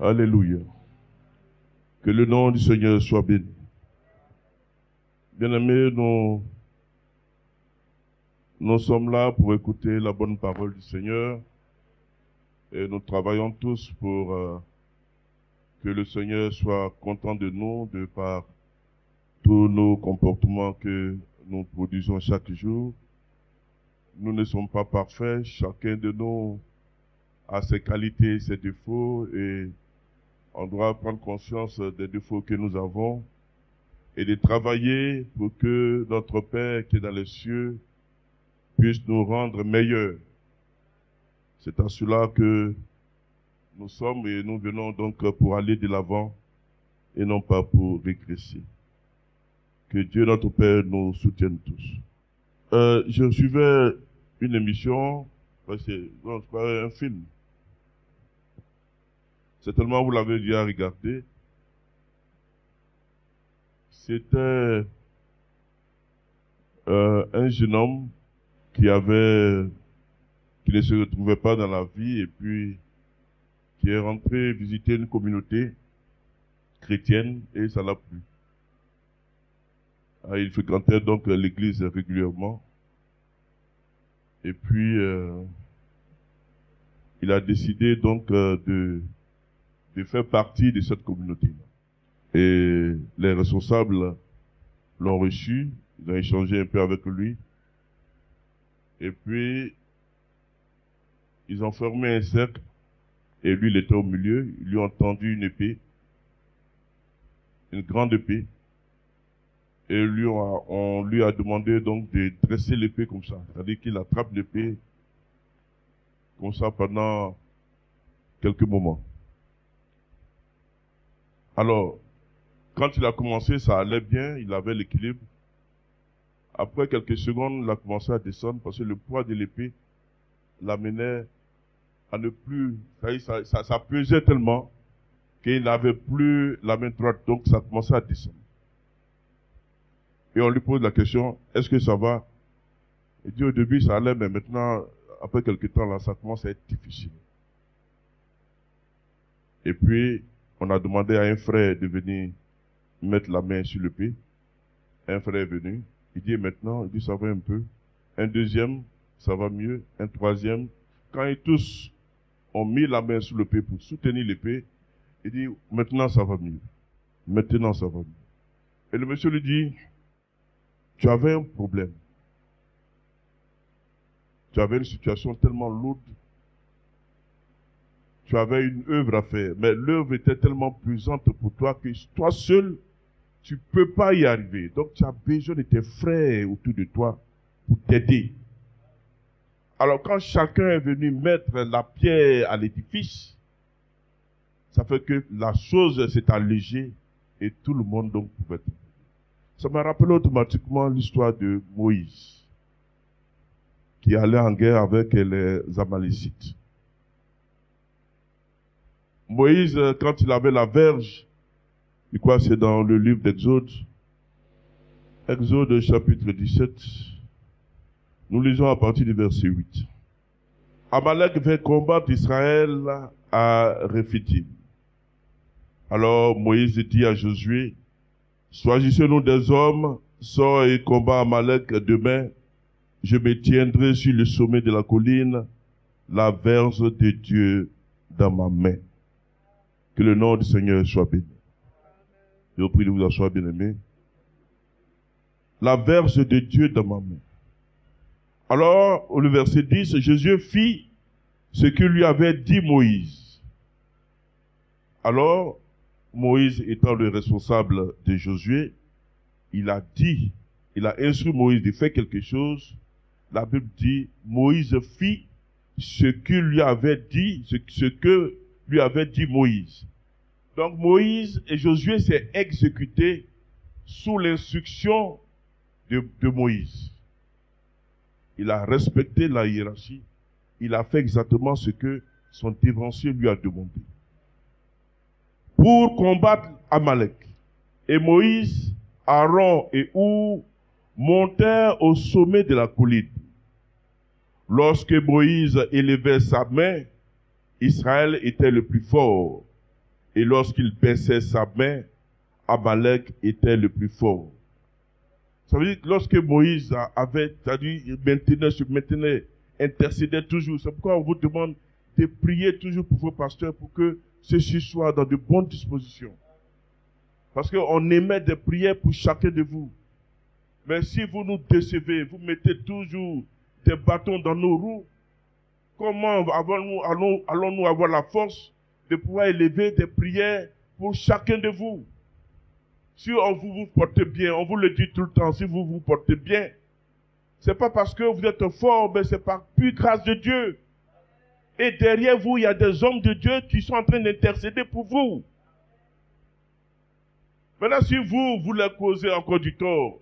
Alléluia. Que le nom du Seigneur soit béni. Bien-aimés, nous sommes là pour écouter la bonne parole du Seigneur et nous travaillons tous pour que le Seigneur soit content de nous de par tous nos comportements que nous produisons chaque jour. Nous ne sommes pas parfaits, chacun de nous a ses qualités et ses défauts et on doit prendre conscience des défauts que nous avons et de travailler pour que notre Père qui est dans les cieux puisse nous rendre meilleurs. C'est à cela que nous sommes et nous venons donc pour aller de l'avant et non pas pour régresser. Que Dieu notre Père nous soutienne tous. Je suivais une émission, c'est un film. Certainement vous l'avez déjà regardé. C'était un jeune homme qui ne se retrouvait pas dans la vie et puis qui est rentré visiter une communauté chrétienne et ça l'a plu. Il fréquentait donc l'église régulièrement et puis il a décidé donc de faire partie de cette communauté. Et les responsables l'ont reçu, ils ont échangé un peu avec lui. Et puis, ils ont formé un cercle, et lui, il était au milieu. Ils lui ont tendu une épée, une grande épée. Et on lui a demandé donc de dresser l'épée comme ça. C'est-à-dire qu'il attrape l'épée comme ça pendant quelques moments. Alors, quand il a commencé, ça allait bien, il avait l'équilibre. Après quelques secondes, il a commencé à descendre parce que le poids de l'épée l'amenait à ne plus... Ça pesait tellement qu'il n'avait plus la main droite, donc ça commençait à descendre. Et on lui pose la question, est-ce que ça va? Il dit au début ça allait, mais maintenant, après quelques temps, là, ça commence à être difficile. Et puis, on a demandé à un frère de venir mettre la main sur l'épée. Un frère est venu. Il dit maintenant, il dit ça va un peu. Un deuxième, ça va mieux. Un troisième. Quand ils tous ont mis la main sur l'épée pour soutenir l'épée, il dit maintenant ça va mieux. Maintenant ça va mieux. Et le monsieur lui dit, tu avais un problème. Tu avais une situation tellement lourde. Tu avais une œuvre à faire. Mais l'œuvre était tellement pesante pour toi que toi seul, tu ne peux pas y arriver. Donc, tu as besoin de tes frères autour de toi pour t'aider. Alors, quand chacun est venu mettre la pierre à l'édifice, ça fait que la chose s'est allégée et tout le monde donc pouvait être. Ça m'a rappelé automatiquement l'histoire de Moïse, qui allait en guerre avec les Amalécites. Moïse, quand il avait la verge, je crois que c'est dans le livre d'Exode. Exode chapitre 17. Nous lisons à partir du verset 8. Amalek vint combattre Israël à Rephidim. Alors Moïse dit à Josué, choisissez-nous des hommes, sors et combat Amalek demain. Je me tiendrai sur le sommet de la colline, la verge de Dieu dans ma main. Que le nom du Seigneur soit béni. Je vous prie de vous asseoir, bien-aimés. La verge de Dieu dans ma main. Alors, au verset 10, Jésus fit ce que lui avait dit Moïse. Alors, Moïse étant le responsable de Josué, il a instruit Moïse de faire quelque chose. La Bible dit, Moïse fit ce que lui avait dit, ce que lui avait dit Moïse. Donc Moïse et Josué s'est exécuté sous l'instruction de Moïse. Il a respecté la hiérarchie. Il a fait exactement ce que son dévancier lui a demandé. Pour combattre Amalek. Et Moïse, Aaron et Our montèrent au sommet de la colline. Lorsque Moïse élevait sa main, Israël était le plus fort. Et lorsqu'il baissait sa main, Amalek était le plus fort. Ça veut dire que lorsque Moïse avait, c'est-à-dire, il se maintenait, intercédait toujours. C'est pourquoi on vous demande de prier toujours pour vos pasteurs pour que ceux-ci soient dans de bonnes dispositions. Parce qu'on émet des prières pour chacun de vous. Mais si vous nous décevez, vous mettez toujours des bâtons dans nos roues, comment allons-nous avoir la force de pouvoir élever des prières pour chacun de vous? Si vous vous portez bien, on vous le dit tout le temps, si vous vous portez bien, c'est pas parce que vous êtes fort, mais c'est par pure grâce de Dieu. Et derrière vous, il y a des hommes de Dieu qui sont en train d'intercéder pour vous. Maintenant, si vous leur causez encore du tort,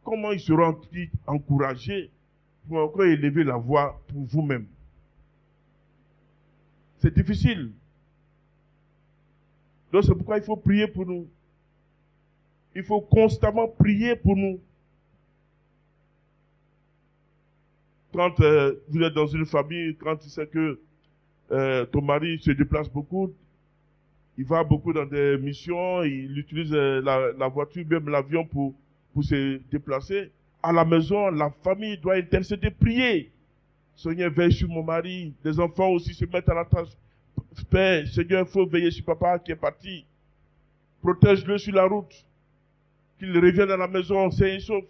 comment ils seront encouragés pour encore élever la voix pour vous-même? C'est difficile. Donc c'est pourquoi il faut prier pour nous. Il faut constamment prier pour nous. Quand vous êtes dans une famille, quand tu sais que ton mari se déplace beaucoup, il va beaucoup dans des missions, il utilise la voiture, même l'avion pour se déplacer. À la maison, la famille doit intercéder, prier. Seigneur, veille sur mon mari. Les enfants aussi se mettent à la tâche. Père, Seigneur, il faut veiller sur papa qui est parti. Protège-le sur la route. Qu'il revienne à la maison sain et sauf.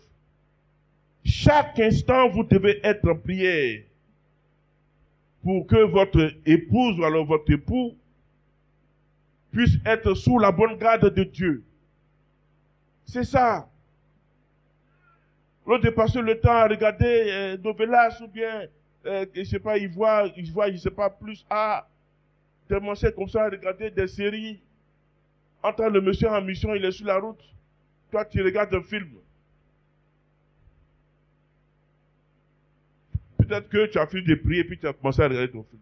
Chaque instant, vous devez être en prière pour que votre épouse ou alors votre époux puisse être sous la bonne garde de Dieu. C'est ça. L'autre de passer le temps à regarder Novelas ou bien, je sais pas, il voit, je sais pas, plus tellement c'est comme ça, à regarder des séries. Entend le monsieur en mission, il est sur la route. Toi, tu regardes un film. Peut-être que tu as fini de prier, puis tu as commencé à regarder ton film.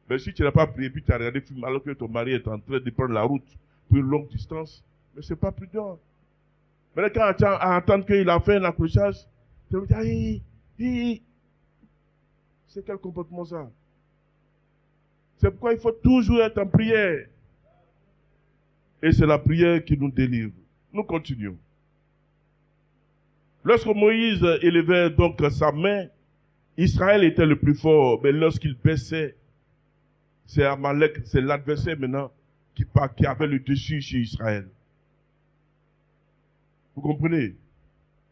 Mais si tu n'as pas prié, puis tu as regardé le film, alors que ton mari est en train de prendre la route pour une longue distance, mais ce n'est pas prudent. Mais quand tu entends qu'il a fait un accrochage, tu vas dire, c'est quel comportement ça? C'est pourquoi il faut toujours être en prière. Et c'est la prière qui nous délivre. Nous continuons. Lorsque Moïse élevait donc sa main, Israël était le plus fort, mais lorsqu'il baissait, c'est Amalek, c'est l'adversaire maintenant qui avait le dessus sur Israël. Vous comprenez?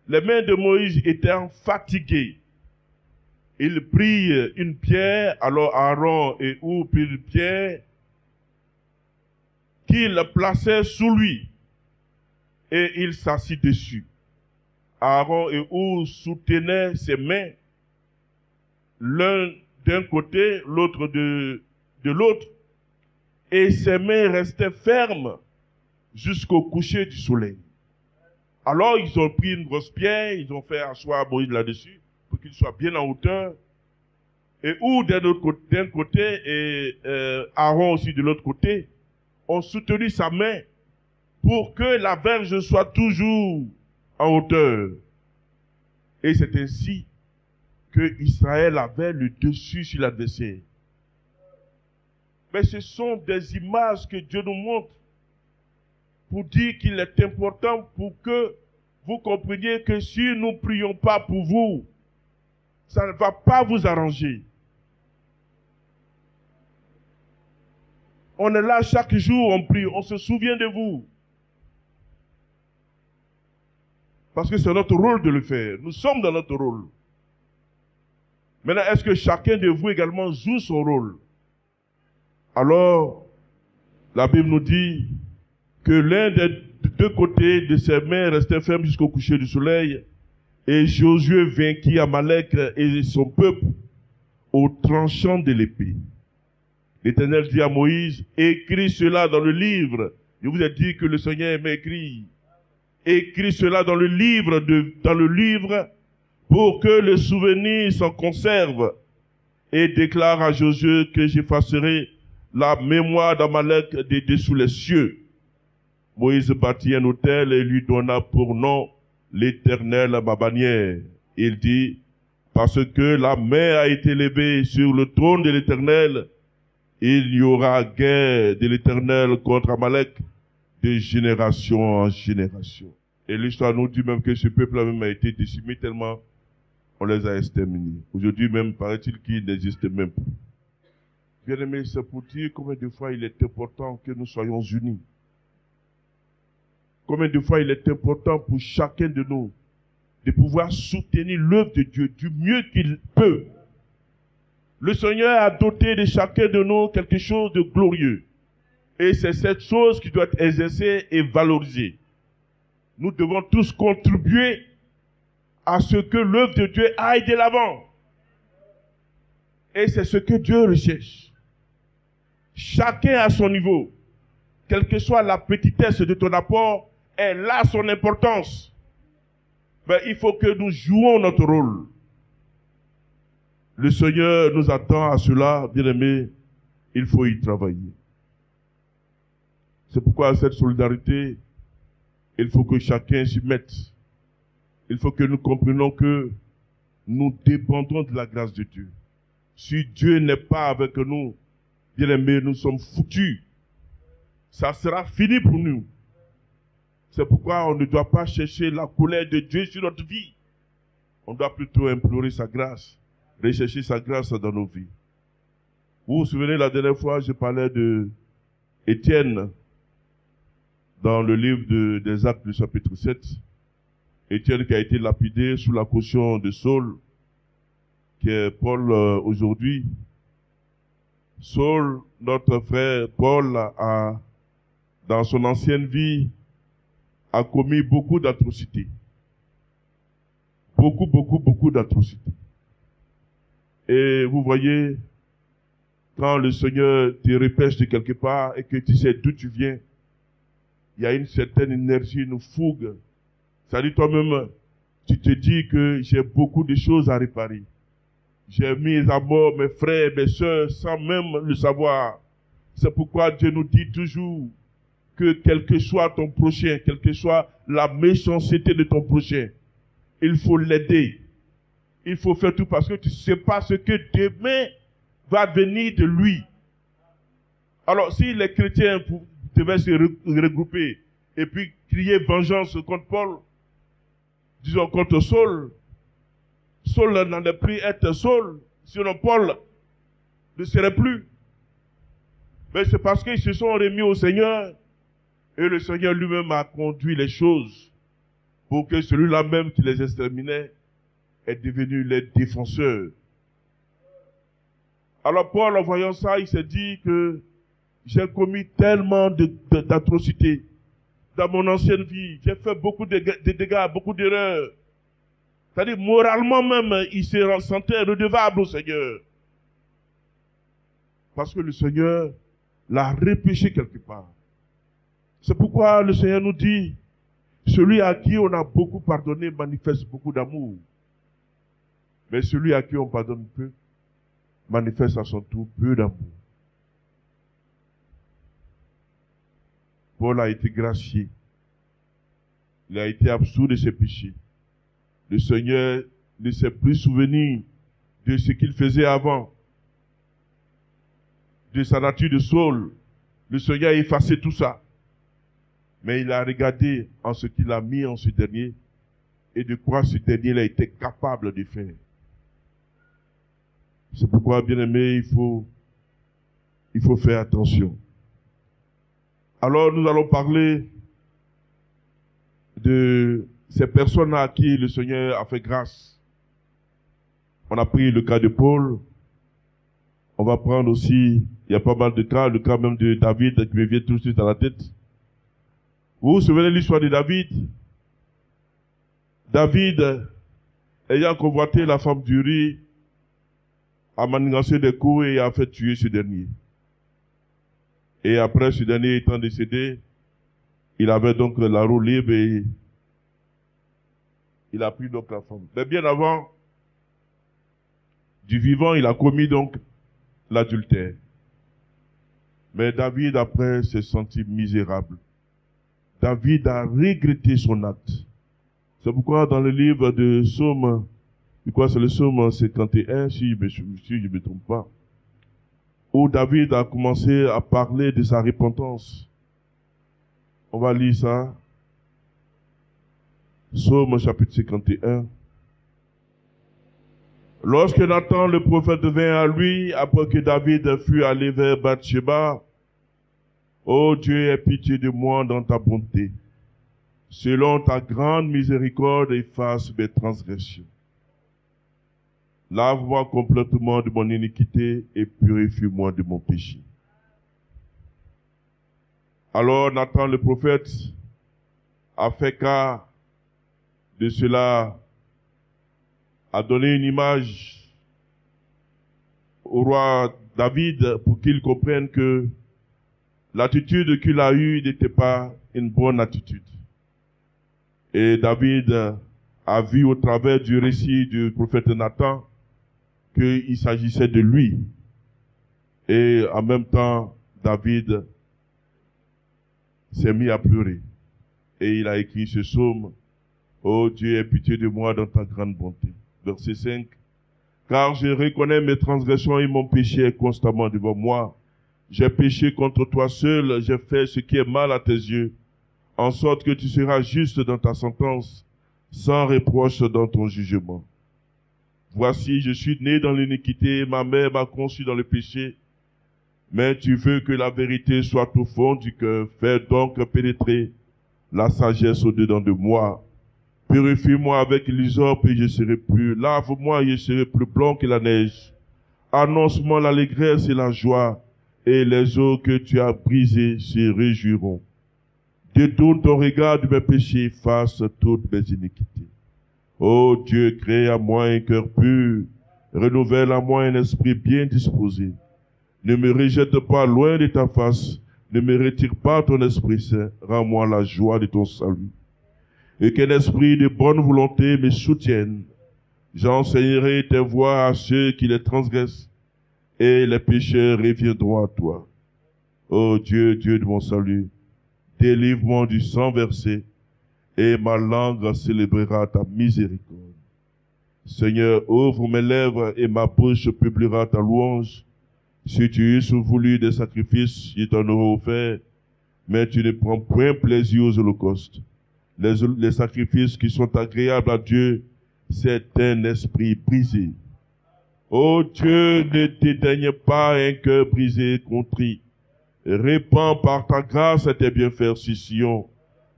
Les mains de Moïse étaient fatiguées. Il prit une pierre, alors Aaron et Hur prirent une pierre qu'il plaçait sous lui et il s'assit dessus. Aaron et Hur soutenaient ses mains, l'un d'un côté, l'autre de l'autre, et ses mains restaient fermes jusqu'au coucher du soleil. Alors ils ont pris une grosse pierre, ils ont fait asseoir Moïse là-dessus, pour qu'il soit bien en hauteur. Et Hur d'un côté et Aaron aussi de l'autre côté ont soutenu sa main pour que la verge soit toujours en hauteur. Et c'est ainsi que Israël avait le dessus sur l'adversaire. Mais ce sont des images que Dieu nous montre pour dire qu'il est important pour que vous compreniez que si nous ne prions pas pour vous, ça ne va pas vous arranger. On est là chaque jour, on prie, on se souvient de vous. Parce que c'est notre rôle de le faire. Nous sommes dans notre rôle. Maintenant, est-ce que chacun de vous également joue son rôle? Alors, la Bible nous dit que l'un des deux côtés de ses mains restait ferme jusqu'au coucher du soleil, et Josué vainquit Amalek et son peuple au tranchant de l'épée. L'Éternel dit à Moïse, écris cela dans le livre. Je vous ai dit que le Seigneur aimait écrire. Écris cela dans le livre pour que le souvenir s'en conserve, et déclare à Josué que j'effacerai la mémoire d'Amalek de dessous les cieux. Moïse bâtit un autel et lui donna pour nom l'Éternel ma bannière. Il dit, parce que la main a été levée sur le trône de l'Éternel, Il y aura guerre de l'Éternel contre Amalek de génération en génération. Et l'histoire nous dit même que ce peuple même a été décimé tellement on les a exterminés. Aujourd'hui même, paraît-il qu'ils n'existent même plus. Bien-aimés, c'est pour dire combien de fois il est important que nous soyons unis. Combien de fois il est important pour chacun de nous de pouvoir soutenir l'œuvre de Dieu du mieux qu'il peut. Le Seigneur a doté de chacun de nous quelque chose de glorieux. Et c'est cette chose qui doit être exercée et valorisée. Nous devons tous contribuer à ce que l'œuvre de Dieu aille de l'avant. Et c'est ce que Dieu recherche. Chacun à son niveau, quelle que soit la petitesse de ton apport, elle a son importance. Mais il faut que nous jouons notre rôle. Le Seigneur nous attend à cela, bien-aimés, il faut y travailler. C'est pourquoi cette solidarité, il faut que chacun s'y mette. Il faut que nous comprenions que nous dépendons de la grâce de Dieu. Si Dieu n'est pas avec nous, bien-aimés, nous sommes foutus. Ça sera fini pour nous. C'est pourquoi on ne doit pas chercher la colère de Dieu sur notre vie. On doit plutôt implorer sa grâce, rechercher sa grâce dans nos vies. Vous vous souvenez, la dernière fois, je parlais de Étienne dans le livre des Actes du chapitre 7. Étienne qui a été lapidé sous la caution de Saul, qui est Paul aujourd'hui. Saul, notre frère Paul, dans son ancienne vie, a commis beaucoup d'atrocités. Beaucoup d'atrocités. Et vous voyez, quand le Seigneur te repêche de quelque part et que tu sais d'où tu viens, il y a une certaine énergie, une fougue. C'est-à-dire toi-même, tu te dis que j'ai beaucoup de choses à réparer. J'ai mis à mort mes frères, mes sœurs, sans même le savoir. C'est pourquoi Dieu nous dit toujours que quel que soit ton prochain, quelle que soit la méchanceté de ton prochain, il faut l'aider. Il faut faire tout parce que tu ne sais pas ce que demain va venir de lui. Alors, si les chrétiens devaient se regrouper et puis crier vengeance contre Paul, disons contre Saul, Saul n'en est plus être Saul, sinon Paul ne serait plus. Mais c'est parce qu'ils se sont remis au Seigneur et le Seigneur lui-même a conduit les choses pour que celui-là même qui les exterminait est devenu les défenseurs. Alors Paul, en voyant ça, il s'est dit que j'ai commis tellement d'atrocités dans mon ancienne vie. J'ai fait beaucoup de dégâts, beaucoup d'erreurs. C'est-à-dire, moralement même, il se sentait redevable au Seigneur. Parce que le Seigneur l'a repêché quelque part. C'est pourquoi le Seigneur nous dit, celui à qui on a beaucoup pardonné manifeste beaucoup d'amour. Mais celui à qui on pardonne peu, manifeste à son tour peu d'amour. Paul a été gracié. Il a été absous de ses péchés. Le Seigneur ne s'est plus souvenu de ce qu'il faisait avant, de sa nature de Saul. Le Seigneur a effacé tout ça. Mais il a regardé en ce qu'il a mis en ce dernier et de quoi ce dernier a été capable de faire. C'est pourquoi, bien-aimé, il faut faire attention. Alors, nous allons parler de ces personnes à qui le Seigneur a fait grâce. On a pris le cas de Paul. On va prendre aussi, il y a pas mal de cas, le cas même de David qui me vient tout de suite à la tête. Vous vous souvenez de l'histoire de David? David, ayant convoité la femme d'Uri, a manigancé des coups et a fait tuer ce dernier. Et après ce dernier étant décédé, il avait donc la roue libre et il a pris donc la femme. Mais bien avant, du vivant, il a commis donc l'adultère. Mais David, après, s'est senti misérable. David a regretté son acte. C'est pourquoi dans le livre de Psaume, je crois que c'est le Psaume 51, si je ne me trompe pas, où David a commencé à parler de sa repentance. On va lire ça. Psaume chapitre 51. Lorsque Nathan le prophète vint à lui, après que David fut allé vers Bathsheba, ô Dieu, aie pitié de moi dans ta bonté. Selon ta grande miséricorde, efface mes transgressions. Lave-moi complètement de mon iniquité et purifie-moi de mon péché. Alors Nathan le prophète a fait cas de cela, a donné une image au roi David pour qu'il comprenne que l'attitude qu'il a eue n'était pas une bonne attitude. Et David a vu au travers du récit du prophète Nathan qu'il s'agissait de lui. Et en même temps, David s'est mis à pleurer. Et il a écrit ce psaume, « Ô Dieu, aie pitié de moi dans ta grande bonté. » Verset 5. « Car je reconnais mes transgressions et mon péché est constamment devant moi. J'ai péché contre toi seul, j'ai fait ce qui est mal à tes yeux, en sorte que tu seras juste dans ta sentence, sans reproche dans ton jugement. Voici, je suis né dans l'iniquité, ma mère m'a conçu dans le péché. Mais tu veux que la vérité soit au fond du cœur. Fais donc pénétrer la sagesse au-dedans de moi. Purifie-moi avec l'hysope et je serai pur. Lave-moi et je serai plus blanc que la neige. Annonce-moi l'allégresse et la joie, et les eaux que tu as brisées se réjouiront. Détourne ton regard de mes péchés, efface toutes mes iniquités. Ô Dieu, crée à moi un cœur pur, renouvelle à moi un esprit bien disposé. Ne me rejette pas loin de ta face, ne me retire pas ton Esprit Saint, rends-moi la joie de ton salut. Et qu'un esprit de bonne volonté me soutienne. J'enseignerai tes voies à ceux qui les transgressent, et les pécheurs reviendront à toi. Ô Dieu, Dieu de mon salut, délivre-moi du sang versé, et ma langue célébrera ta miséricorde. Seigneur, ouvre mes lèvres et ma bouche publiera ta louange. Si tu eusses voulu des sacrifices, je t'en aurais offert, mais tu ne prends point plaisir aux holocaustes. Les sacrifices qui sont agréables à Dieu, c'est un esprit brisé. Ô Dieu, ne dédaigne pas un cœur brisé, contrit. Répands par ta grâce tes bienfaits sur Sion.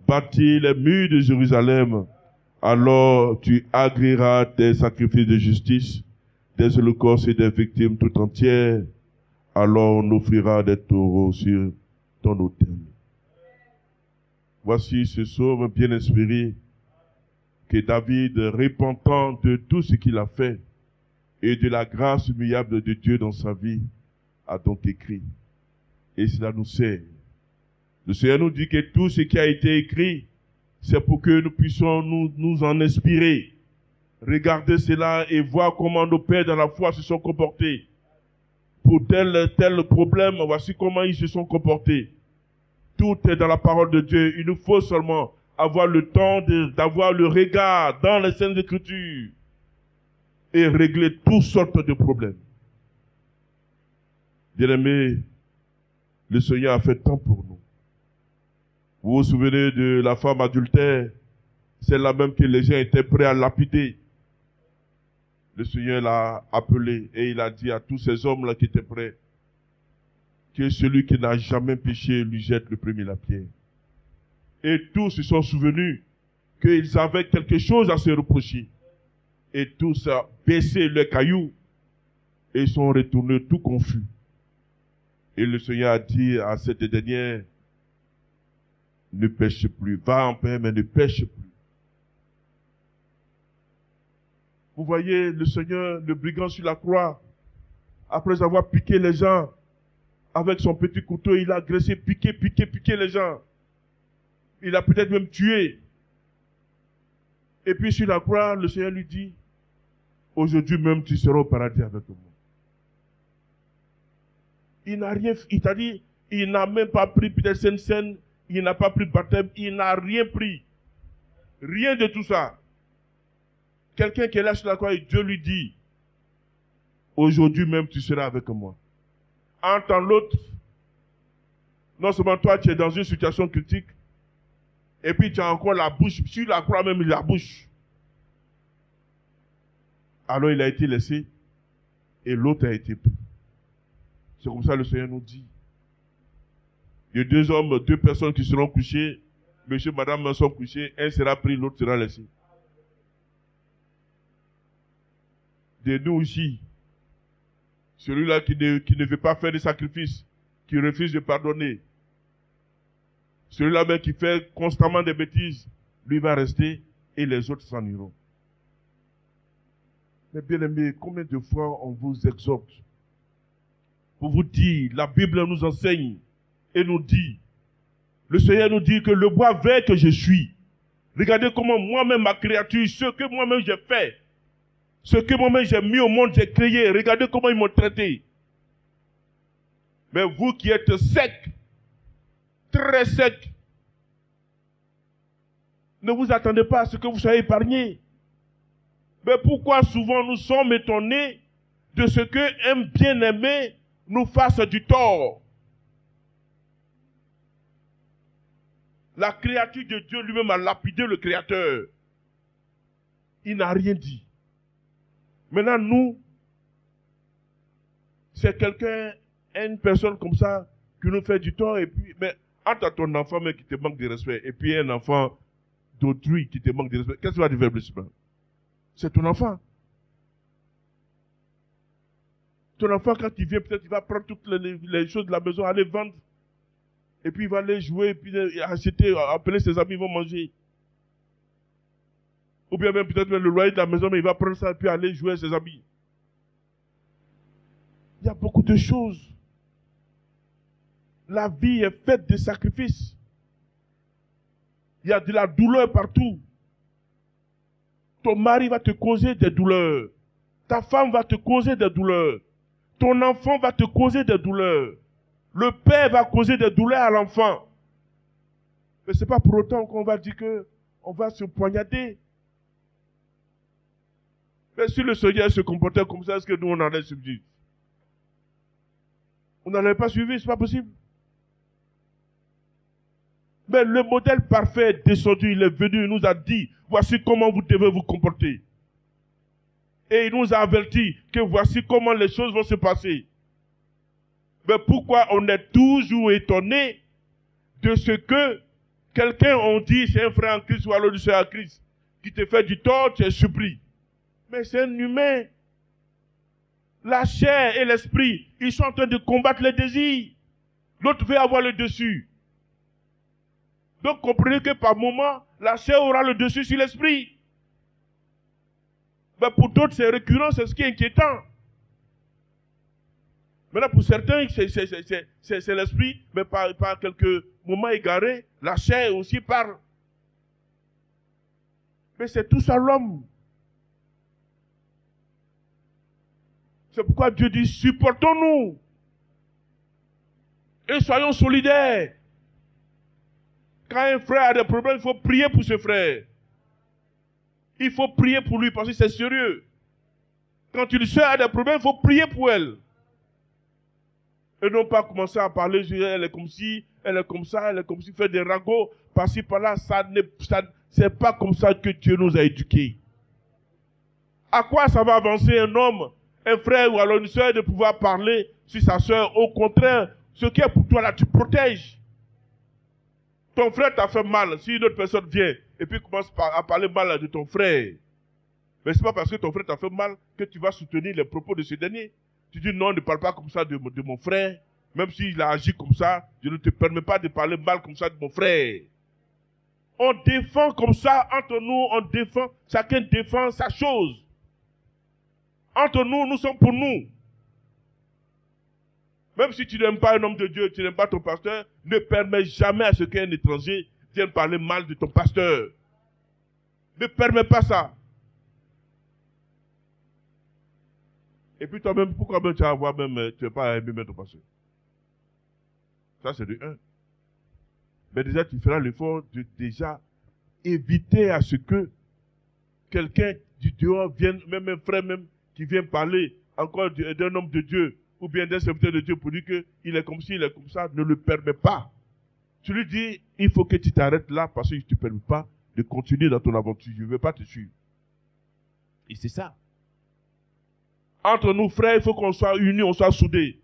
Bâtis les murs de Jérusalem. Alors tu agréeras des sacrifices de justice, des holocaustes et des victimes tout entières. Alors on offrira des taureaux sur ton autel. Voici ce psaume bien inspiré que David, repentant de tout ce qu'il a fait et de la grâce humiliable de Dieu dans sa vie, a donc écrit. Et cela nous sert. Le Seigneur nous dit que tout ce qui a été écrit, c'est pour que nous puissions nous en inspirer. Regarder cela et voir comment nos pères dans la foi se sont comportés. Pour tel problème, voici comment ils se sont comportés. Tout est dans la parole de Dieu. Il nous faut seulement avoir le temps d'avoir le regard dans les Saintes Écritures et régler toutes sortes de problèmes. Bien-aimés, le Seigneur a fait tant pour nous. Vous vous souvenez de la femme adultère, celle-là même que les gens étaient prêts à lapider. Le Seigneur l'a appelé et il a dit à tous ces hommes-là qui étaient prêts que celui qui n'a jamais péché lui jette le premier la pierre. Et tous se sont souvenus qu'ils avaient quelque chose à se reprocher. Et tous ont baissé leurs cailloux et sont retournés tout confus. Et le Seigneur a dit à cette dernière, ne pêche plus, va en paix, mais ne pêche plus. Vous voyez le Seigneur, le brigand sur la croix, après avoir piqué les gens, avec son petit couteau, il a agressé, piqué les gens. Il a peut-être même tué. Et puis sur la croix, le Seigneur lui dit, aujourd'hui même tu seras au paradis avec moi. Il n'a rien, il t'a dit, il n'a même pas pris peut-être scène, il n'a pas pris baptême, il n'a rien pris. Rien de tout ça. Quelqu'un qui est là sur la croix et Dieu lui dit, aujourd'hui même tu seras avec moi. entend l'autre. Non seulement toi, tu es dans une situation critique, et puis tu as encore la bouche, sur la croix même, la bouche. Alors il a été laissé, et l'autre a été pris. C'est comme ça que le Seigneur nous dit. Il y a deux hommes, deux personnes qui seront couchées, monsieur, madame sont couchés, un sera pris, l'autre sera laissé. De nous ici, celui-là qui ne veut pas faire de sacrifice, qui refuse de pardonner, celui-là même qui fait constamment des bêtises, lui va rester et les autres s'en iront. Mais bien aimés, combien de fois on vous exhorte pour vous dire, la Bible nous enseigne et nous dit, le Seigneur nous dit que le bois vert que je suis, regardez comment moi-même, ma créature, ce que moi-même j'ai fait, ce que moi-même j'ai mis au monde, j'ai créé, regardez comment ils m'ont traité. Mais vous qui êtes sec, très sec, ne vous attendez pas à ce que vous soyez épargnés. Mais pourquoi souvent nous sommes étonnés de ce qu'un bien-aimé nous fasse du tort? La créature de Dieu lui-même a lapidé le Créateur. Il n'a rien dit. Maintenant, nous, c'est quelqu'un, une personne comme ça, qui nous fait du tort, et puis, mais entre ton enfant mais qui te manque de respect, et puis un enfant d'autrui qui te manque de respect, qu'est-ce que tu vas devenir plus? C'est ton enfant. Ton enfant, quand il vient, peut-être il va prendre toutes les choses de la maison, aller vendre, et puis il va aller jouer, et puis acheter, appeler ses amis, ils vont manger. Ou bien même peut-être le loyer de la maison, mais il va prendre ça et puis aller jouer avec ses amis. Il y a beaucoup de choses. La vie est faite de sacrifices. Il y a de la douleur partout. Ton mari va te causer des douleurs. Ta femme va te causer des douleurs. Ton enfant va te causer des douleurs. Le père va causer des douleurs à l'enfant. Mais ce n'est pas pour autant qu'on va dire qu'on va se poignarder. Mais si le Seigneur se comportait comme ça, est-ce que nous on allait subir? On n'allait pas suivre, c'est pas possible. Mais le modèle parfait est descendu, il est venu, il nous a dit, voici comment vous devez vous comporter. Et il nous a averti que voici comment les choses vont se passer. Mais pourquoi on est toujours étonné de ce que quelqu'un on dit, c'est un frère en Christ ou alors du Seigneur en Christ, qui te fait du tort, tu es surpris. Mais c'est un humain. La chair et l'esprit, ils sont en train de combattre les désirs. L'autre veut avoir le dessus. Donc comprenez que par moment, la chair aura le dessus sur l'esprit. Mais pour d'autres, c'est récurrent, c'est ce qui est inquiétant. Maintenant, pour certains, c'est l'esprit, mais par quelques moments égarés, la chair aussi parle. Mais c'est tout ça l'homme. C'est pourquoi Dieu dit, supportons-nous. Et soyons solidaires. Quand un frère a des problèmes, il faut prier pour ce frère. Il faut prier pour lui parce que c'est sérieux. Quand une soeur a des problèmes, il faut prier pour elle. Et non pas commencer à parler, elle est comme ci, elle est comme ça, elle est comme ci, faire des ragots, par-ci, par-là. C'est pas comme ça que Dieu nous a éduqués. À quoi ça va avancer un homme, un frère ou alors une soeur de pouvoir parler sur sa soeur? Au contraire, ce qui est pour toi là, tu protèges. Ton frère t'a fait mal. Si une autre personne vient et puis commence à parler mal de ton frère, mais ce n'est pas parce que ton frère t'a fait mal que tu vas soutenir les propos de ce dernier. Tu dis non, ne parle pas comme ça de mon frère. Même s'il a agi comme ça, je ne te permets pas de parler mal comme ça de mon frère. On défend comme ça, entre nous, on défend, chacun défend sa chose. Entre nous, nous sommes pour nous. Même si tu n'aimes pas un homme de Dieu, tu n'aimes pas ton pasteur, ne permets jamais à ce qu'un étranger vienne parler mal de ton pasteur. Ne permets pas ça. Et puis toi-même, pourquoi même tu vas avoir même, tu n'es pas aimé même ton pasteur? Ça, c'est de un. Mais déjà, tu feras l'effort de déjà éviter à ce que quelqu'un du dehors vienne, même un frère même, qui vient parler encore d'un homme de Dieu, ou bien d'un serviteur de Dieu pour dire qu'il est comme ci, il est comme ça, ne le permet pas. Tu lui dis, il faut que tu t'arrêtes là parce que je ne te permets pas de continuer dans ton aventure. Je ne veux pas te suivre. Et c'est ça. Entre nous, frères, il faut qu'on soit unis, on soit soudés.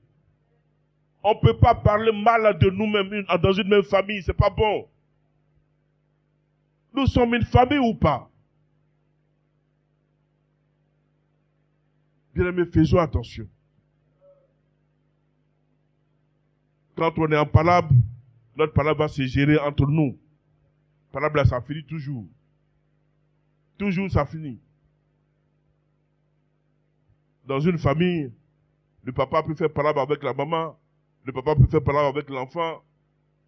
On ne peut pas parler mal de nous-mêmes dans une même famille, c'est pas bon. Nous sommes une famille ou pas? Bien-aimés, faisons attention. Quand on est en palabre, notre palabre va se gérer entre nous. Palabre, ça finit toujours. Toujours, ça finit. Dans une famille, le papa peut faire palabre avec la maman, le papa peut faire palabre avec l'enfant,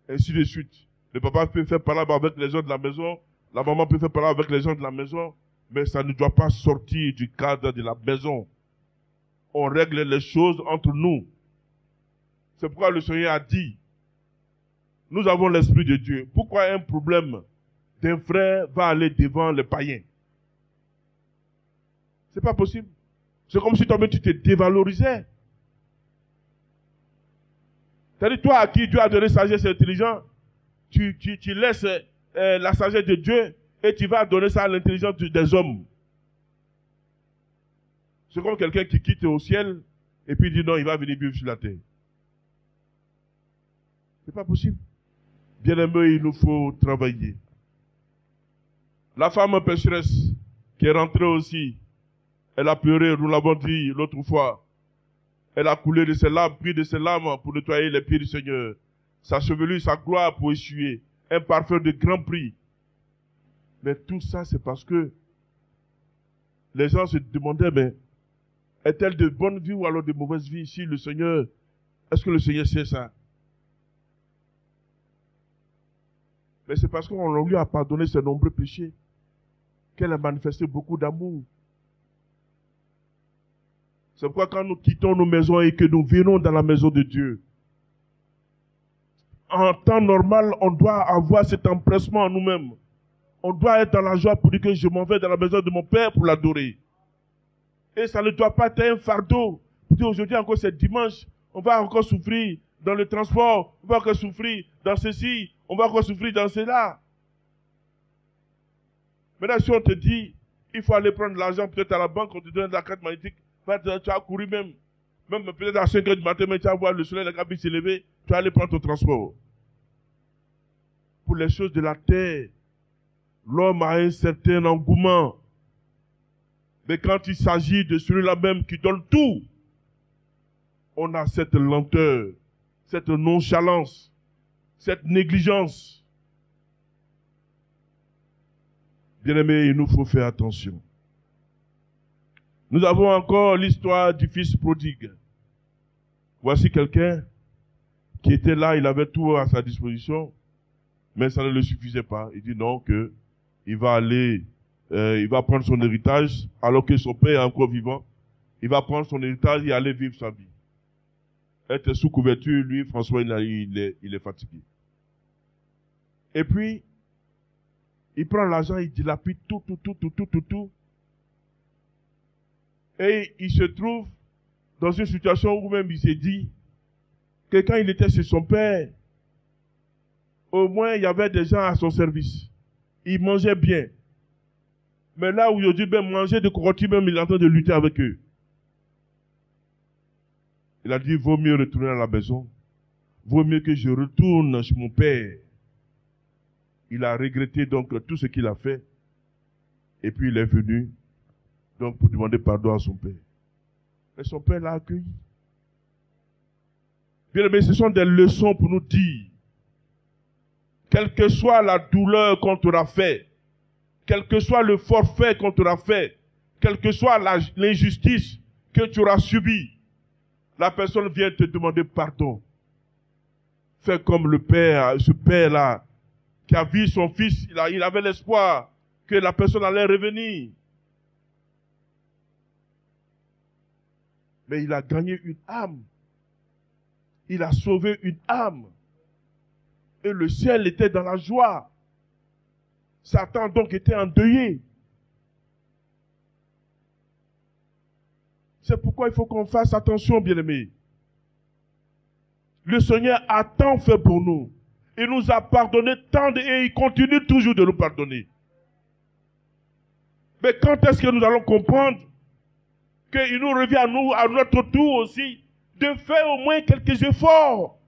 ainsi de suite. Le papa peut faire palabre avec les gens de la maison, la maman peut faire palabre avec les gens de la maison, mais ça ne doit pas sortir du cadre de la maison. On règle les choses entre nous. C'est pourquoi le Seigneur a dit, nous avons l'Esprit de Dieu. Pourquoi un problème d'un frère va aller devant les païens? C'est pas possible. C'est comme si toi-même tu te dévalorisais. C'est-à-dire, toi à qui Dieu a donné sagesse et intelligence, tu laisses la sagesse de Dieu et tu vas donner ça à l'intelligence des hommes. C'est comme quelqu'un qui quitte au ciel et puis dit non, il va venir vivre sur la terre. C'est pas possible. Bien-aimé, il nous faut travailler. La femme pécheresse qui est rentrée aussi, elle a pleuré, nous l'avons dit l'autre fois. Elle a coulé de ses larmes, pris de ses larmes pour nettoyer les pieds du Seigneur. Sa chevelure, sa gloire pour essuyer. Un parfum de grand prix. Mais tout ça, c'est parce que les gens se demandaient, mais est-elle de bonne vie ou alors de mauvaise vie ici, le Seigneur? Est-ce que le Seigneur sait ça? Mais c'est parce qu'on lui a pardonné ses nombreux péchés qu'elle a manifesté beaucoup d'amour. C'est pourquoi quand nous quittons nos maisons et que nous venons dans la maison de Dieu, en temps normal, on doit avoir cet empressement en nous-mêmes. On doit être dans la joie pour dire que je m'en vais dans la maison de mon Père pour l'adorer. Et ça ne doit pas être un fardeau. Pour dire aujourd'hui encore c'est dimanche, on va encore souffrir dans le transport, on va encore souffrir dans ceci, on va encore souffrir dans cela. Maintenant, si on te dit, il faut aller prendre l'argent peut-être à la banque, on te donne la carte magnétique, tu as couru même peut-être à 5 h du matin, mais tu vas voir le soleil, la cabine s'est levée, tu vas aller prendre ton transport. Pour les choses de la terre, l'homme a un certain engouement. Mais quand il s'agit de celui-là même qui donne tout, on a cette lenteur, cette nonchalance, cette négligence. Bien-aimés, il nous faut faire attention. Nous avons encore l'histoire du fils prodigue. Voici quelqu'un qui était là, il avait tout à sa disposition, mais ça ne le suffisait pas. Il dit non, que il va aller, il va prendre son héritage, alors que son père est encore vivant. Il va prendre son héritage et aller vivre sa vie. Être sous couverture, lui, François, il est fatigué. Et puis, il prend l'argent, il dilapide tout. Et il se trouve dans une situation où même il s'est dit que quand il était chez son père, au moins il y avait des gens à son service. Il mangeait bien. Mais là où aujourd'hui, même manger de corruption, même il est en train de lutter avec eux. Il a dit, vaut mieux retourner à la maison. Vaut mieux que je retourne chez mon père. Il a regretté donc tout ce qu'il a fait. Et puis il est venu donc pour demander pardon à son père. Et son père l'a accueilli. Bien aimé, ce sont des leçons pour nous dire, quelle que soit la douleur qu'on t'aura fait, quel que soit le forfait qu'on t'aura fait, quelle que soit l'injustice que tu auras subie, la personne vient te demander pardon. Fais comme le père, ce père-là, qui a vu son fils, il avait l'espoir que la personne allait revenir. Mais il a gagné une âme. Il a sauvé une âme. Et le ciel était dans la joie. Satan donc était endeuillé. C'est pourquoi il faut qu'on fasse attention, bien-aimés. Le Seigneur a tant fait pour nous. Il nous a pardonné tant et il continue toujours de nous pardonner. Mais quand est-ce que nous allons comprendre qu'il nous revient à nous, à notre tour aussi, de faire au moins quelques efforts?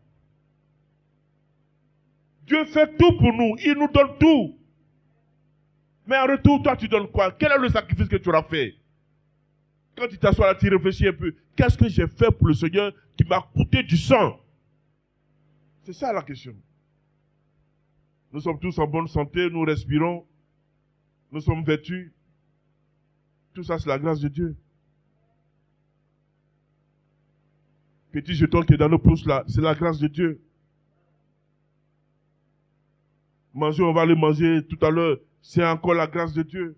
Dieu fait tout pour nous. Il nous donne tout. Mais en retour, toi, tu donnes quoi? Quel est le sacrifice que tu auras fait? Quand tu t'assois là, tu réfléchis un peu. Qu'est-ce que j'ai fait pour le Seigneur qui m'a coûté du sang? C'est ça la question. Nous sommes tous en bonne santé, nous respirons, nous sommes vêtus. Tout ça, c'est la grâce de Dieu. Petit jeton qui est dans nos pouces là, c'est la grâce de Dieu. Manger, on va le manger tout à l'heure, c'est encore la grâce de Dieu.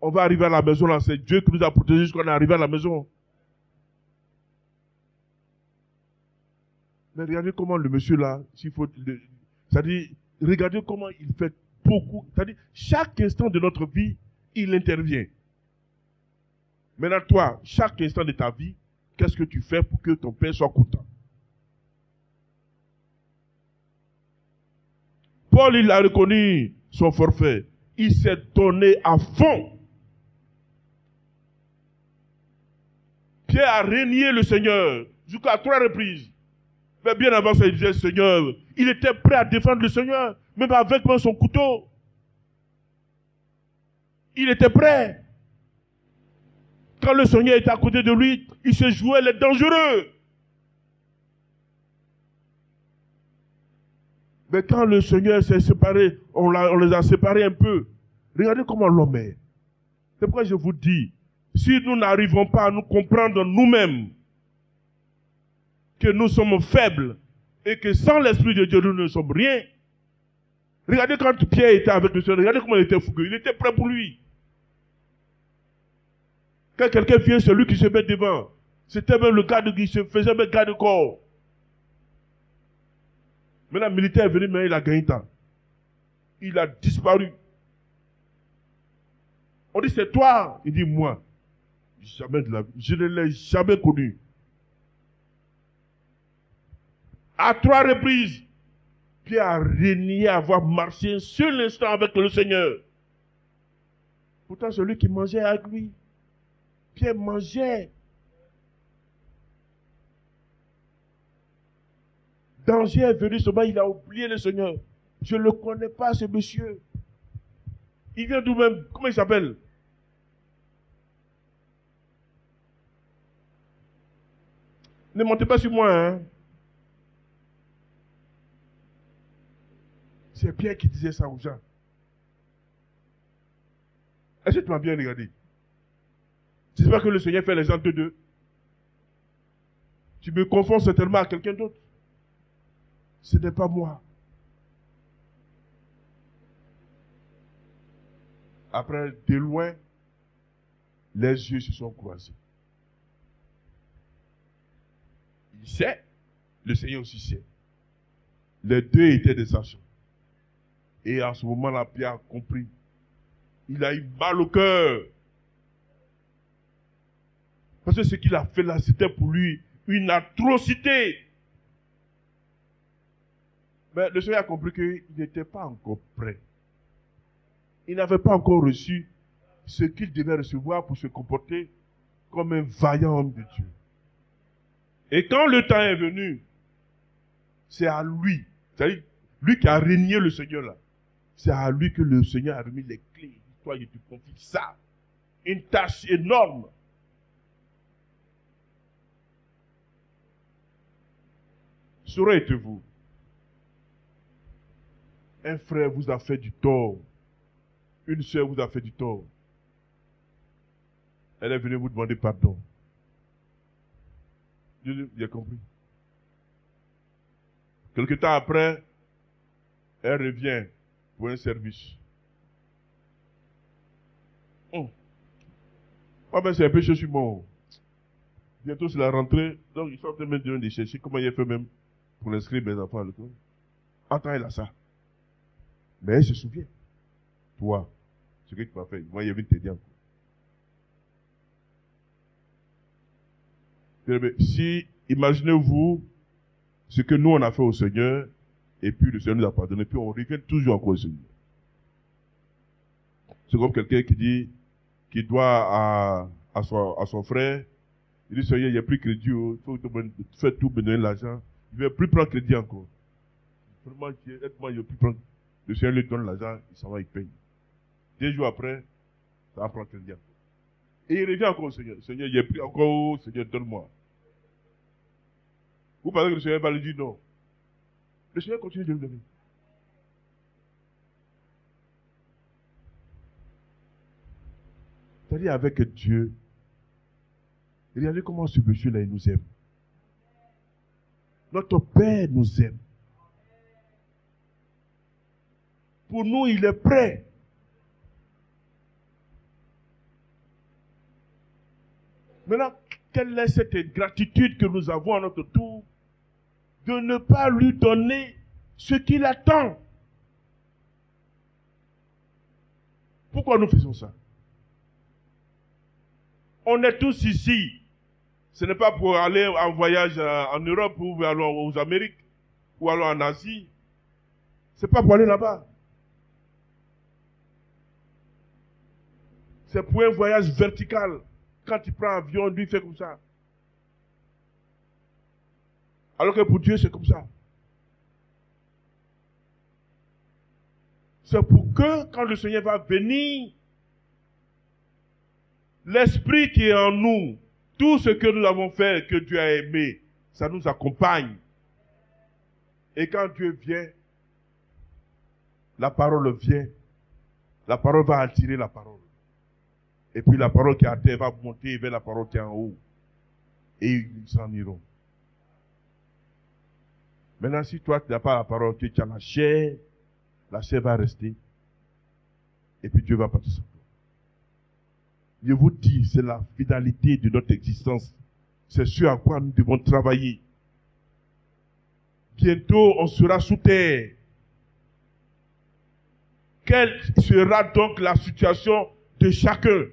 On va arriver à la maison là, c'est Dieu qui nous a protégés jusqu'à qu'on est arrivé à la maison. Mais regardez comment le monsieur là, s'il faut, c'est-à-dire, regardez comment il fait beaucoup, c'est-à-dire, chaque instant de notre vie, il intervient. Maintenant, toi, chaque instant de ta vie, qu'est-ce que tu fais pour que ton père soit content? Paul, il a reconnu son forfait. Il s'est donné à fond. Pierre a renié le Seigneur jusqu'à 3 reprises. Mais bien avant ça, il disait Seigneur. Il était prêt à défendre le Seigneur, même avec son couteau. Il était prêt. Quand le Seigneur était à côté de lui, il se jouait les dangereux. Mais quand le Seigneur s'est séparé, on les a séparés un peu. Regardez comment l'homme est. C'est pourquoi je vous dis, si nous n'arrivons pas à nous comprendre nous-mêmes, que nous sommes faibles, et que sans l'Esprit de Dieu, nous ne sommes rien. Regardez quand Pierre était avec le Seigneur, regardez comment il était fougueux, il était prêt pour lui. Quand quelqu'un vient, c'est lui qui se met devant. C'était même le garde qui se faisait même garde-corps. Maintenant, le militaire est venu, mais il a gagné temps. Il a disparu. On dit, c'est toi. Il dit, moi. Jamais de la vie. Je ne l'ai jamais connu. À 3 reprises, Pierre a renié avoir marché un seul instant avec le Seigneur. Pourtant, celui qui mangeait avec lui, Pierre mangeait. Danger est venu seulement, il a oublié le Seigneur. Je ne le connais pas, ce monsieur. Il vient d'où même? Comment il s'appelle? Ne montez pas sur moi, hein. C'est Pierre qui disait ça aux gens. Est-ce que tu m'as bien regardé? Tu ne sais pas que le Seigneur fait les gens de deux. Tu me confonds certainement à quelqu'un d'autre. Ce n'est pas moi. Après, de loin, les yeux se sont croisés. Il sait, le Seigneur aussi sait. Les deux étaient des sachants. Et à ce moment-là, Pierre a compris. Il a eu mal au cœur. Parce que ce qu'il a fait là, c'était pour lui une atrocité. Mais le Seigneur a compris qu'il n'était pas encore prêt. Il n'avait pas encore reçu ce qu'il devait recevoir pour se comporter comme un vaillant homme de Dieu. Et quand le temps est venu, c'est à lui, c'est-à-dire lui qui a régné le Seigneur là, c'est à lui que le Seigneur a remis les clés. Toi, je te confie ça. Une tâche énorme. Saurez-vous, un frère vous a fait du tort. Une soeur vous a fait du tort. Elle est venue vous demander pardon. J'ai compris. Quelque temps après, elle revient pour un service. Ah ben c'est un peu sur moi. Bientôt c'est la rentrée, donc ils sont en train de chercher comment il a fait même pour inscrire mes enfants à l'école. Attends, elle a ça. Mais elle se souvient. Toi, ce que tu m'as fait, moi il y avait te dire encore. Si, imaginez-vous, ce que nous on a fait au Seigneur, et puis le Seigneur nous a pardonné, puis on revient toujours encore au Seigneur. C'est comme quelqu'un qui dit, qui doit à son frère, il dit, Seigneur, il n'y a plus crédit, il faut faire tout, me donner l'argent. Il ne veut plus prendre crédit encore. Vraiment, aide-moi, il ne veut plus prendre. Le Seigneur lui donne l'argent, il s'en va, il paye. 2 jours après, ça va prendre crédit encore. Et il revient encore au Seigneur. Seigneur, il n'y a plus encore, Seigneur, donne-moi. Vous pensez que le Seigneur va lui dire non. Le Seigneur continue de lui donner. C'est-à-dire avec Dieu, regardez comment ce monsieur-là, il nous aime. Notre Père nous aime. Pour nous, il est prêt. Maintenant, quelle est cette gratitude que nous avons à notre tour de ne pas lui donner ce qu'il attend? Pourquoi nous faisons ça? On est tous ici. Ce n'est pas pour aller en voyage en Europe ou aller aux Amériques ou aller en Asie. Ce n'est pas pour aller là-bas. C'est pour un voyage vertical. Quand il prend avion, lui fait comme ça. Alors que pour Dieu, c'est comme ça. C'est pour que quand le Seigneur va venir, l'Esprit qui est en nous, tout ce que nous avons fait, que Dieu a aimé, ça nous accompagne. Et quand Dieu vient, la parole vient. La parole va attirer la parole. Et puis la parole qui est à terre va monter vers la parole qui est en haut. Et ils s'en iront. Maintenant, si toi, tu n'as pas la parole, tu as la chair va rester. Et puis Dieu va partir sur toi. Je vous dis, c'est la finalité de notre existence. C'est ce à quoi nous devons travailler. Bientôt, on sera sous terre. Quelle sera donc la situation de chacun?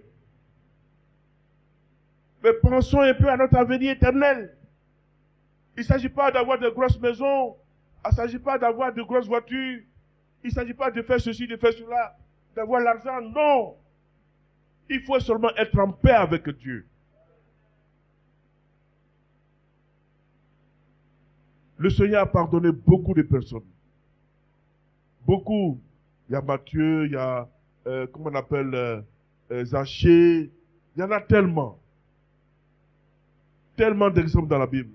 Mais pensons un peu à notre avenir éternel. Il ne s'agit pas d'avoir de grosses maisons. Il ne s'agit pas d'avoir de grosses voitures. Il ne s'agit pas de faire ceci, de faire cela, d'avoir l'argent. Non. Il faut seulement être en paix avec Dieu. Le Seigneur a pardonné beaucoup de personnes. Beaucoup. Il y a Matthieu, il y a, comment on appelle, Zachée. Il y en a tellement. Tellement d'exemples dans la Bible.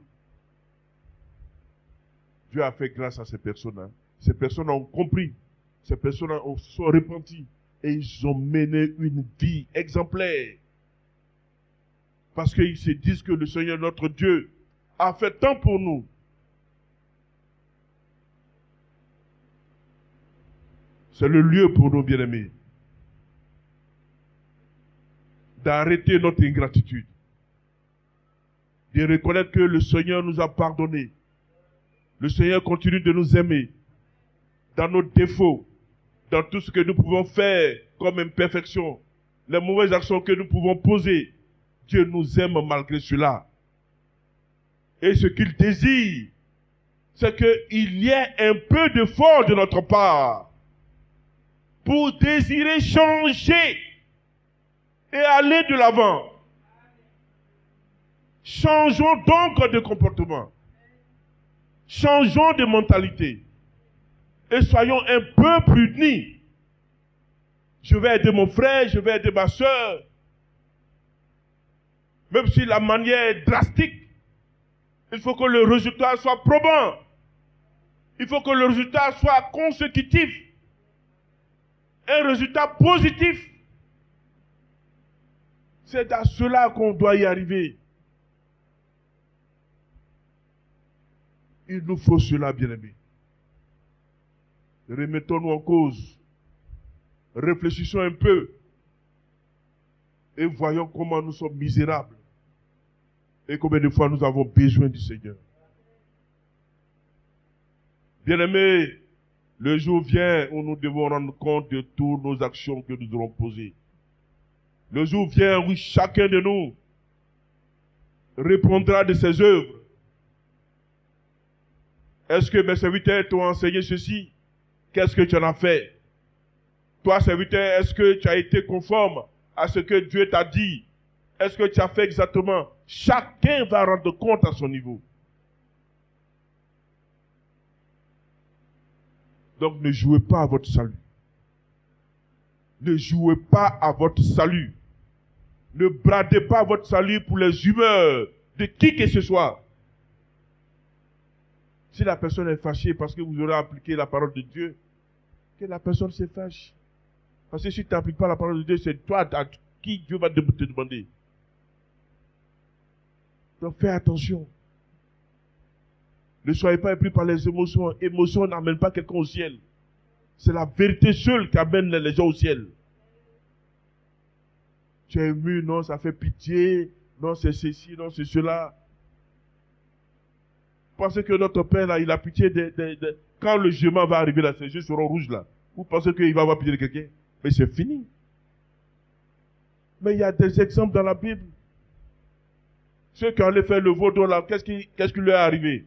Dieu a fait grâce à ces personnes. Hein. Ces personnes ont compris. Ces personnes se sont repenties. Et ils ont mené une vie exemplaire. Parce qu'ils se disent que le Seigneur, notre Dieu, a fait tant pour nous. C'est le lieu pour nous, bien-aimés, d'arrêter notre ingratitude. De reconnaître que le Seigneur nous a pardonné. Le Seigneur continue de nous aimer. Dans nos défauts, dans tout ce que nous pouvons faire comme imperfection, les mauvaises actions que nous pouvons poser, Dieu nous aime malgré cela. Et ce qu'il désire, c'est qu'il y ait un peu d'effort de notre part pour désirer changer et aller de l'avant. Changeons donc de comportement. Changeons de mentalité. Et soyons un peu plus unis. Je vais aider mon frère, je vais aider ma soeur. Même si la manière est drastique, il faut que le résultat soit probant. Il faut que le résultat soit consécutif. Un résultat positif. C'est à cela qu'on doit y arriver. Il nous faut cela, bien-aimés. Remettons-nous en cause. Réfléchissons un peu. Et voyons comment nous sommes misérables. Et combien de fois nous avons besoin du Seigneur. Bien-aimés, le jour vient où nous devons rendre compte de toutes nos actions que nous aurons posées. Le jour vient où chacun de nous répondra de ses œuvres. Est-ce que mes serviteurs t'ont enseigné ceci? Qu'est-ce que tu en as fait? Toi, serviteur, est-ce que tu as été conforme à ce que Dieu t'a dit? Est-ce que tu as fait exactement? Chacun va rendre compte à son niveau. Donc ne jouez pas à votre salut. Ne jouez pas à votre salut. Ne bradez pas votre salut pour les humeurs de qui que ce soit. Si la personne est fâchée parce que vous aurez appliqué la parole de Dieu, que la personne se fâche. Parce que si tu n'appliques pas la parole de Dieu, c'est toi à qui Dieu va te demander. Donc fais attention. Ne soyez pas pris par les émotions. Émotions n'amènent pas quelqu'un au ciel. C'est la vérité seule qui amène les gens au ciel. Tu es ému, non, ça fait pitié, non, c'est ceci, non, c'est cela. Pensez que notre Père, là, il a pitié quand le jugement va arriver, là, ses yeux seront rouges, là. Vous pensez qu'il va avoir pitié de quelqu'un? Mais c'est fini. Mais il y a des exemples dans la Bible. Ceux qui allaient faire le vaudou, là, qu'est-ce qui leur est arrivé?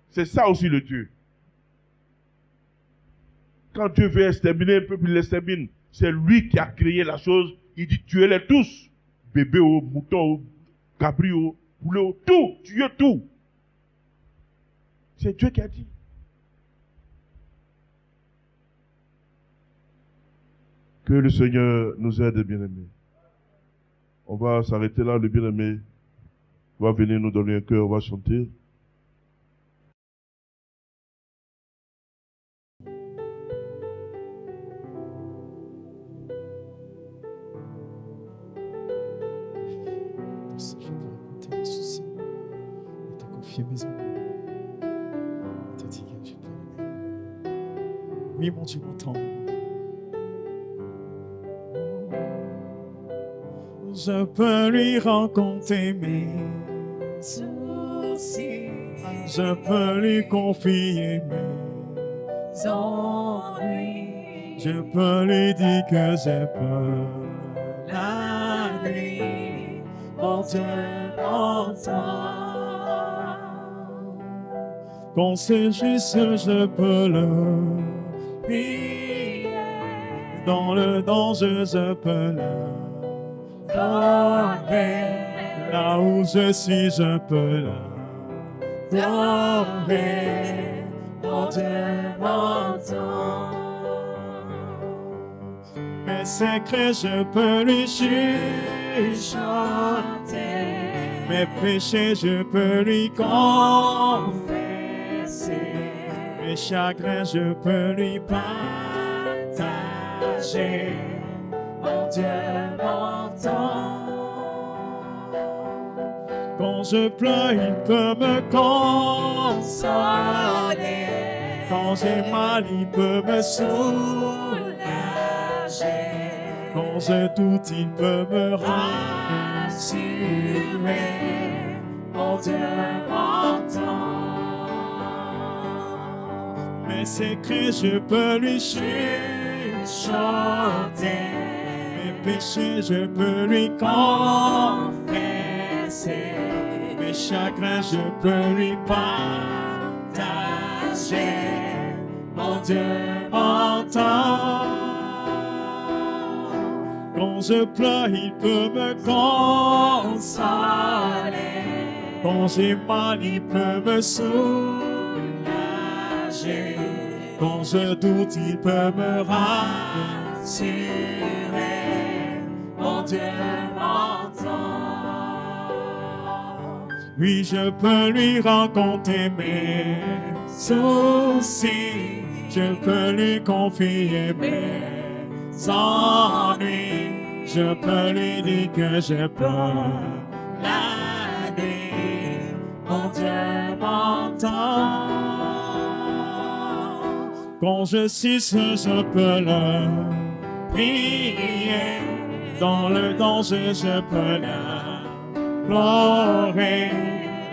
C'est ça aussi le Dieu. Quand Dieu veut exterminer un peuple, il l'extermine. C'est lui qui a créé la chose. Il dit tuez-les tous. Bébé, mouton, cabri, poulet, tout. Tuez tout. C'est Dieu qui a dit. Que le Seigneur nous aide, bien-aimés. On va s'arrêter là, le bien-aimé va venir nous donner un cœur, on va chanter. Je peux raconter mes soucis et te confier mes ennuis. Et te dire que je peux l'aimer. Oui, mon Dieu m'entend. Je peux lui raconter mes soucis. Je peux lui confier mes ennuis. Je peux lui dire que j'ai peur la nuit. Mon Dieu m'entend. Quand c'est juste, je peux le prier. Dans le danger, je peux le adorer. Là où je suis, je peux l'adorer. Mon Dieu m'entend. Mes secrets, je peux lui chuchoter. Mes péchés, je peux lui confesser. Mes chagrins, je peux lui partager. Mon Dieu m'entend. Quand je pleure, il peut me consoler. Quand j'ai mal, il peut me soulager. Quand je doute, il peut me rassurer. Mon Dieu m'entend. Mes secrets, je peux lui chuchoter. Mes péchés, je peux lui confesser. Mes chagrins, je peux lui partager. Mon Dieu m'entend. Quand je pleure, il peut me consoler. Quand j'ai mal, il peut me soulager. Quand je doute, il peut me rassurer. Mon Dieu m'entend. Oui, je peux lui raconter mes soucis. Je peux lui confier mes ennuis. Je peux lui dire que j'ai peur la nuit. Mon Dieu m'entend. Quand je suis seul, je peux le prier. Dans le danger, je peux l'implorer.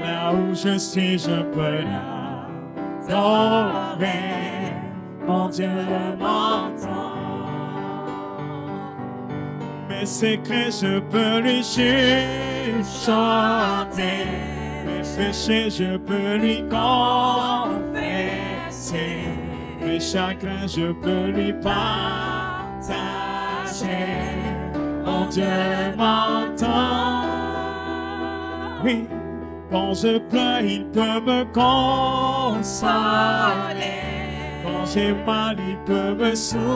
Là où je suis, je peux l'adorer. Mon Dieu m'entend. Mes secrets, je peux lui chuchoter. Mes péchés, je peux lui confesser. Mes chagrins, je peux lui partager. Mon Dieu m'entend. Oui, quand je pleure, il peut me consoler. Quand j'ai mal, il peut me soulager.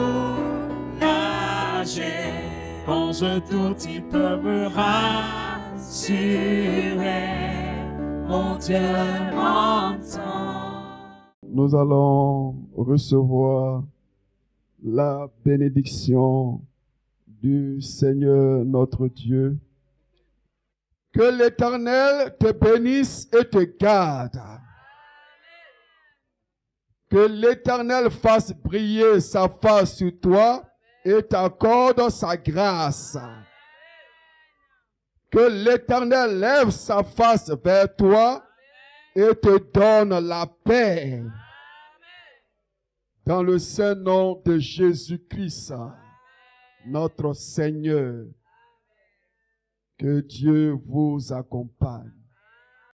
Quand je doute, il peut me rassurer. Mon Dieu m'entend. Nous allons recevoir la bénédiction du Seigneur notre Dieu. Que l'Éternel te bénisse et te garde. Que l'Éternel fasse briller sa face sur toi et t'accorde sa grâce. Que l'Éternel lève sa face vers toi et te donne la paix. Dans le saint nom de Jésus-Christ, notre Seigneur, que Dieu vous accompagne.